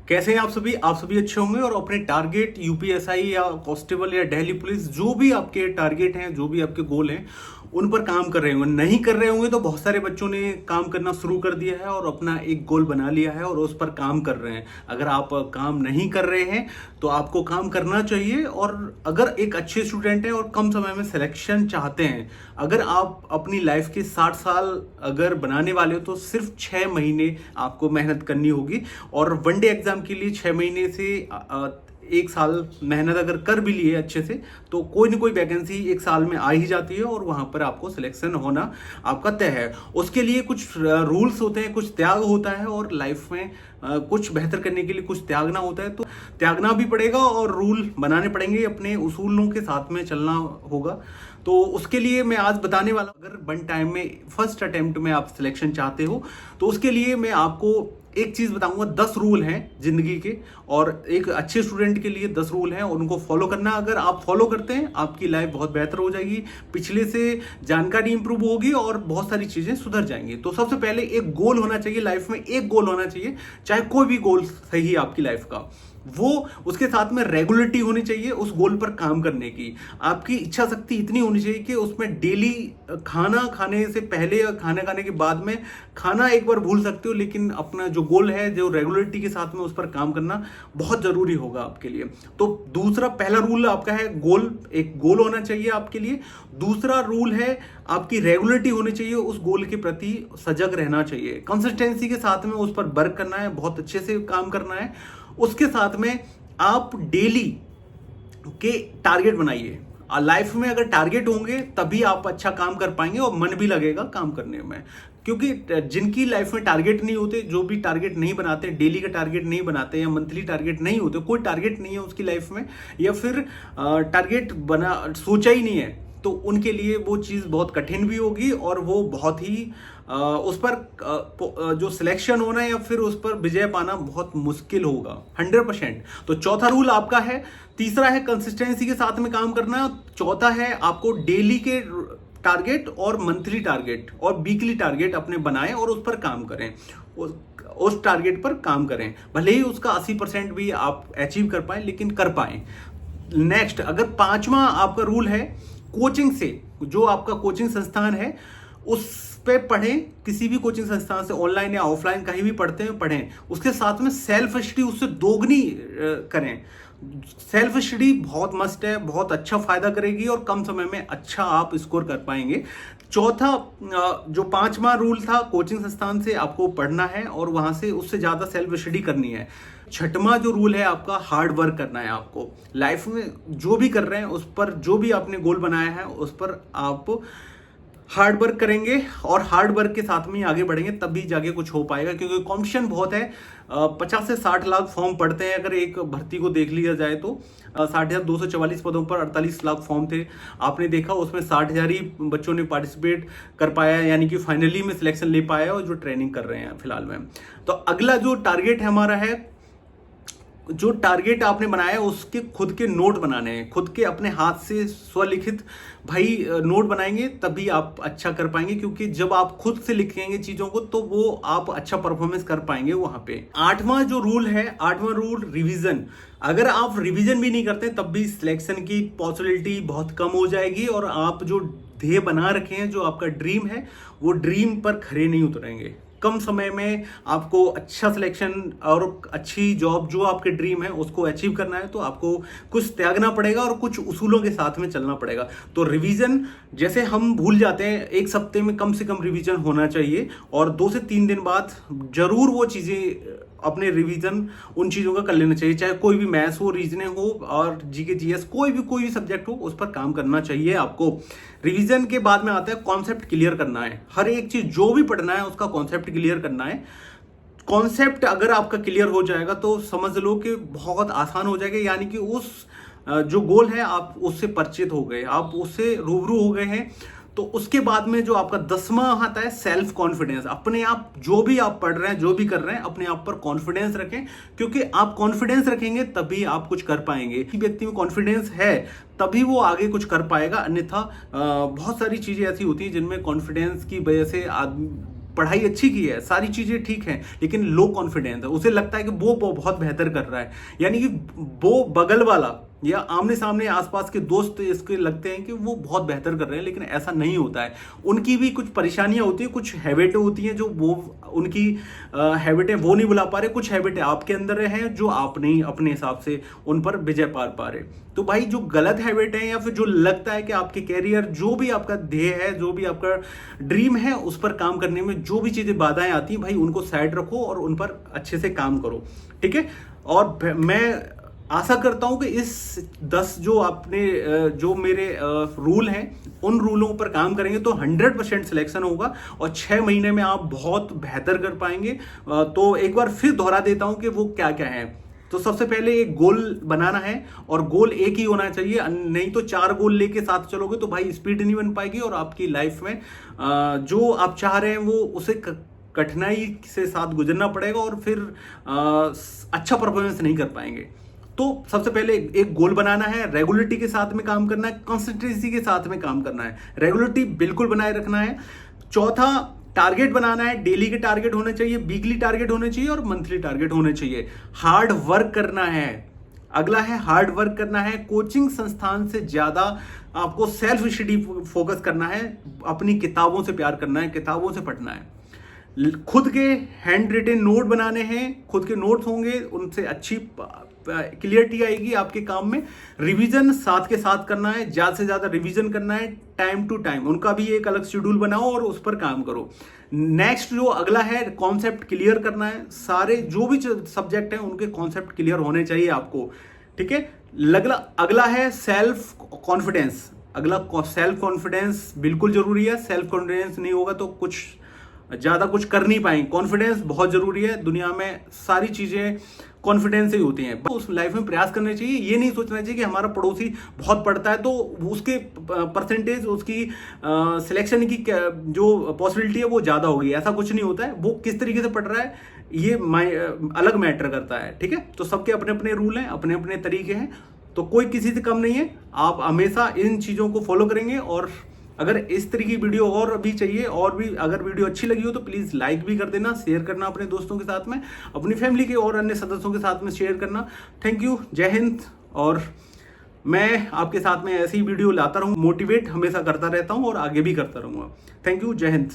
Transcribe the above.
कैसे हैं आप सभी अच्छे होंगे और अपने टारगेट यूपीएसआई या कांस्टेबल या दिल्ली पुलिस जो भी आपके टारगेट हैं, जो भी आपके गोल हैं, उन पर काम कर रहे होंगे। नहीं कर रहे होंगे तो बहुत सारे बच्चों ने काम करना शुरू कर दिया है और अपना एक गोल बना लिया है और उस पर काम कर रहे हैं। अगर आप काम नहीं कर रहे हैं तो आपको काम करना चाहिए। और अगर एक अच्छे स्टूडेंट हैं और कम समय में सिलेक्शन चाहते हैं, अगर आप अपनी लाइफ के 60 साल अगर बनाने वाले हो तो सिर्फ 6 महीने आपको मेहनत करनी होगी। और वनडे एग्जाम के लिए 6 महीने से 1 साल मेहनत अगर कर भी लिए अच्छे से तो कोई ना कोई वैकेंसी 1 साल में आ ही जाती है और वहां पर आपको सिलेक्शन होना आपका तय है। उसके लिए कुछ रूल्स होते हैं, कुछ त्याग होता है और लाइफ में कुछ बेहतर करने के लिए कुछ त्यागना होता है, तो त्यागना भी पड़ेगा और रूल बनाने पड़ेंगे, अपने उसूलों के साथ में चलना होगा। तो उसके लिए मैं आज बताने वाला, अगर वन टाइम में फर्स्ट अटेम्प्ट में आप सिलेक्शन चाहते हो तो उसके लिए मैं आपको एक चीज बताऊंगा। 10 रूल हैं जिंदगी के और एक अच्छे स्टूडेंट के लिए 10 रूल हैं और उनको फॉलो करना। अगर आप फॉलो करते हैं आपकी लाइफ बहुत बेहतर हो जाएगी, पिछले से जानकारी इंप्रूव होगी और बहुत सारी चीजें सुधर जाएंगी। तो सबसे पहले एक गोल होना चाहिए लाइफ में, एक गोल होना चाहिए, चाहे कोई भी गोल सही है आपकी लाइफ का, वो उसके साथ में रेगुलरिटी होनी चाहिए उस गोल पर काम करने की। आपकी इच्छा शक्ति इतनी होनी चाहिए कि उसमें डेली खाना खाने से पहले या खाना खाने के बाद में खाना एक बार भूल सकते हो, लेकिन अपना जो गोल है, जो रेगुलरिटी के साथ में उस पर काम करना बहुत जरूरी होगा आपके लिए। तो दूसरा, पहला रूल आपका है गोल, एक गोल होना चाहिए आपके लिए। दूसरा रूल है आपकी रेगुलरिटी होनी चाहिए, उस गोल के प्रति सजग रहना चाहिए, कंसिस्टेंसी के साथ में उस पर वर्क करना है, बहुत अच्छे से काम करना है। उसके साथ में आप डेली के टारगेट बनाइए। लाइफ में अगर टारगेट होंगे तभी आप अच्छा काम कर पाएंगे और मन भी लगेगा काम करने में। क्योंकि जिनकी लाइफ में टारगेट नहीं होते, जो भी टारगेट नहीं बनाते, डेली का टारगेट नहीं बनाते या मंथली टारगेट नहीं होते, कोई टारगेट नहीं है उसकी लाइफ में या फिर टारगेट बना सोचा ही नहीं है, तो उनके लिए वो चीज़ बहुत कठिन भी होगी और वो बहुत ही उस पर जो सिलेक्शन होना या फिर उस पर विजय पाना बहुत मुश्किल होगा 100%। तो चौथा रूल आपका है। तीसरा है कंसिस्टेंसी के साथ में काम करना। चौथा है आपको डेली के टारगेट और मंथली टारगेट और वीकली टारगेट अपने बनाएं और उस पर काम करें, उस टारगेट पर काम करें। भले ही उसका 80% भी आप अचीव कर पाए, लेकिन कर पाए। नेक्स्ट, अगर पांचवा आपका रूल है कोचिंग से, जो आपका कोचिंग संस्थान है उस पे पढ़ें। किसी भी कोचिंग संस्थान से, ऑनलाइन या ऑफलाइन कहीं भी पढ़ते हैं पढ़ें। उसके साथ में सेल्फ स्टडी उससे दोगुनी करें। सेल्फ स्टडी बहुत मस्ट है, बहुत अच्छा फायदा करेगी और कम समय में अच्छा आप स्कोर कर पाएंगे। चौथा, जो पांचवा रूल था, कोचिंग संस्थान से आपको पढ़ना है और वहां से उससे ज्यादा सेल्फ स्टडी करनी है। छठवां जो रूल है आपका, हार्ड वर्क करना है आपको। लाइफ में जो भी कर रहे हैं उस पर, जो भी आपने गोल बनाया है उस पर आप हार्ड वर्क करेंगे और हार्ड वर्क के साथ में ही आगे बढ़ेंगे, तभी जाके कुछ हो पाएगा। क्योंकि कंपटीशन बहुत है, 50 से 60 लाख फॉर्म पड़ते हैं। अगर एक भर्ती को देख लिया जाए तो 60,244 पदों पर 48 लाख फॉर्म थे। आपने देखा उसमें 60,000 ही बच्चों ने पार्टिसिपेट कर पाया, यानी कि फाइनली में सिलेक्शन ले पाया और जो ट्रेनिंग कर रहे हैं फिलहाल में। तो अगला जो टारगेट है हमारा है, जो टारगेट आपने बनाया है उसके खुद के नोट बनाने हैं, खुद के अपने हाथ से स्वलिखित भाई नोट बनाएंगे तभी आप अच्छा कर पाएंगे। क्योंकि जब आप खुद से लिखेंगे चीजों को तो वो आप अच्छा परफॉर्मेंस कर पाएंगे वहां पे। आठवां जो रूल है, आठवां रूल रिवीजन। अगर आप रिवीजन भी नहीं करते तब भी सिलेक्शन की पॉसिबिलिटी बहुत कम हो जाएगी और आप जो ध्येय बना रखे हैं, जो आपका ड्रीम है, वो ड्रीम पर खरे नहीं उतरेंगे। कम समय में आपको अच्छा सिलेक्शन और अच्छी जॉब, जो आपके ड्रीम है, उसको अचीव करना है तो आपको कुछ त्यागना पड़ेगा और कुछ उसूलों के साथ में चलना पड़ेगा। तो रिवीजन, जैसे हम भूल जाते हैं, एक हफ्ते में कम से कम रिवीजन होना चाहिए और 2 से 3 दिन बाद जरूर वो चीजें अपने रिवीजन उन चीजों का कर लेना चाहिए। चाहे कोई भी मैथ्स हो, रीजनिंग हो और जीके जीएस, कोई भी सब्जेक्ट हो, उस पर काम करना चाहिए आपको। रिवीजन के बाद में आता है कॉन्सेप्ट क्लियर करना है। हर एक चीज जो भी पढ़ना है उसका कॉन्सेप्ट क्लियर करना है। कॉन्सेप्ट अगर आपका क्लियर हो जाएगा तो समझ लो कि बहुत आसान हो जाएगा, यानी कि उस जो गोल है आप उससे परिचित हो गए, आप उससे रूबरू हो गए हैं। तो उसके बाद में जो आपका 10वां आता है सेल्फ कॉन्फिडेंस। अपने आप, जो भी आप पढ़ रहे हैं, जो भी कर रहे हैं, अपने आप पर कॉन्फिडेंस रखें। क्योंकि आप कॉन्फिडेंस रखेंगे तभी आप कुछ कर पाएंगे। व्यक्ति में कॉन्फिडेंस है तभी वो आगे कुछ कर पाएगा, अन्यथा बहुत सारी चीजें ऐसी होती हैं जिनमें कॉन्फिडेंस की वजह से पढ़ाई अच्छी की है, सारी चीजें ठीक हैं, लेकिन लो कॉन्फिडेंस है, उसे लगता है कि वो बहुत बेहतर कर रहा है, यानी कि वो बगल वाला या आमने सामने आसपास के दोस्त इसके लगते हैं कि वो बहुत बेहतर कर रहे हैं, लेकिन ऐसा नहीं होता है। उनकी भी कुछ परेशानियां होती है, कुछ हैबिटें होती हैं जो वो उनकी हैबिटें वो नहीं बुला पा रहे, कुछ हैबिटें आपके अंदर हैं जो आप नहीं अपने हिसाब से उन पर विजय पा रहे। तो भाई जो गलत हैबिट है या फिर जो लगता है कि आपके कैरियर, जो भी आपका ध्येय है, जो भी आपका ड्रीम है, उस पर काम करने में जो भी चीजें बाधाएं आती हैं भाई उनको साइड रखो और उन पर अच्छे से काम करो, ठीक है। और मैं आशा करता हूं कि इस 10 जो आपने जो मेरे रूल हैं उन रूलों पर काम करेंगे तो 100% सिलेक्शन होगा और 6 महीने में आप बहुत बेहतर कर पाएंगे। तो एक बार फिर दोहरा देता हूं कि वो क्या क्या है। तो सबसे पहले एक गोल बनाना है और गोल एक ही होना चाहिए, नहीं तो 4 गोल लेके साथ चलोगे तो भाई स्पीड नहीं बन पाएगी और आपकी लाइफ में जो आप चाह रहे हैं वो उसे कठिनाई से साथ गुजरना पड़ेगा और फिर अच्छा परफॉर्मेंस नहीं कर पाएंगे। तो सबसे पहले एक गोल बनाना है, रेगुलरिटी के साथ में काम करना है, कंसिस्टेंसी के साथ में काम करना है, रेगुलरिटी बिल्कुल बनाए रखना है। चौथा, टारगेट बनाना है, डेली के टारगेट होने चाहिए, वीकली टारगेट होने चाहिए और मंथली टारगेट होने चाहिए। हार्ड वर्क करना है। अगला है हार्ड वर्क करना है, कोचिंग संस्थान से ज्यादा आपको सेल्फ स्टडी फोकस करना है, अपनी किताबों से प्यार करना है, किताबों से पढ़ना है, खुद के हैंड रिटन नोट बनाने हैं, खुद के नोट्स होंगे, उनसे अच्छी क्लियरिटी आएगी आपके काम में। रिवीजन साथ के साथ करना है, ज्यादा से ज्यादा रिवीजन करना है, टाइम टू टाइम, उनका भी एक अलग शेड्यूल बनाओ और उस पर काम करो। नेक्स्ट जो अगला है, कॉन्सेप्ट क्लियर करना है, सारे जो भी सब्जेक्ट हैं उनके कॉन्सेप्ट क्लियर होने चाहिए आपको, ठीक है। अगला है सेल्फ कॉन्फिडेंस। अगला सेल्फ कॉन्फिडेंस बिल्कुल जरूरी है, सेल्फ कॉन्फिडेंस नहीं होगा तो ज्यादा कुछ कर नहीं पाएंगे। कॉन्फिडेंस बहुत जरूरी है, दुनिया में सारी चीजें कॉन्फिडेंस ही होती हैं। उस लाइफ में प्रयास करने चाहिए, ये नहीं सोचना चाहिए कि हमारा पड़ोसी बहुत पढ़ता है तो उसके परसेंटेज, उसकी सिलेक्शन की जो पॉसिबिलिटी है वो ज्यादा होगी, ऐसा कुछ नहीं होता है। वो किस तरीके से पढ़ रहा है ये अलग मैटर करता है, ठीक है। तो सबके अपने अपने रूल हैं, अपने अपने तरीके हैं, तो कोई किसी से कम नहीं है। आप हमेशा इन चीजों को फॉलो करेंगे और अगर इस तरह की वीडियो और भी चाहिए, और भी अगर वीडियो अच्छी लगी हो तो प्लीज लाइक भी कर देना, शेयर करना अपने दोस्तों के साथ में, अपनी फैमिली के और अन्य सदस्यों के साथ में शेयर करना। थैंक यू, जय हिंद। और मैं आपके साथ में ऐसी वीडियो लाता रहूं, मोटिवेट हमेशा करता रहता हूं और आगे भी करता रहूंगा। थैंक यू, जय हिंद।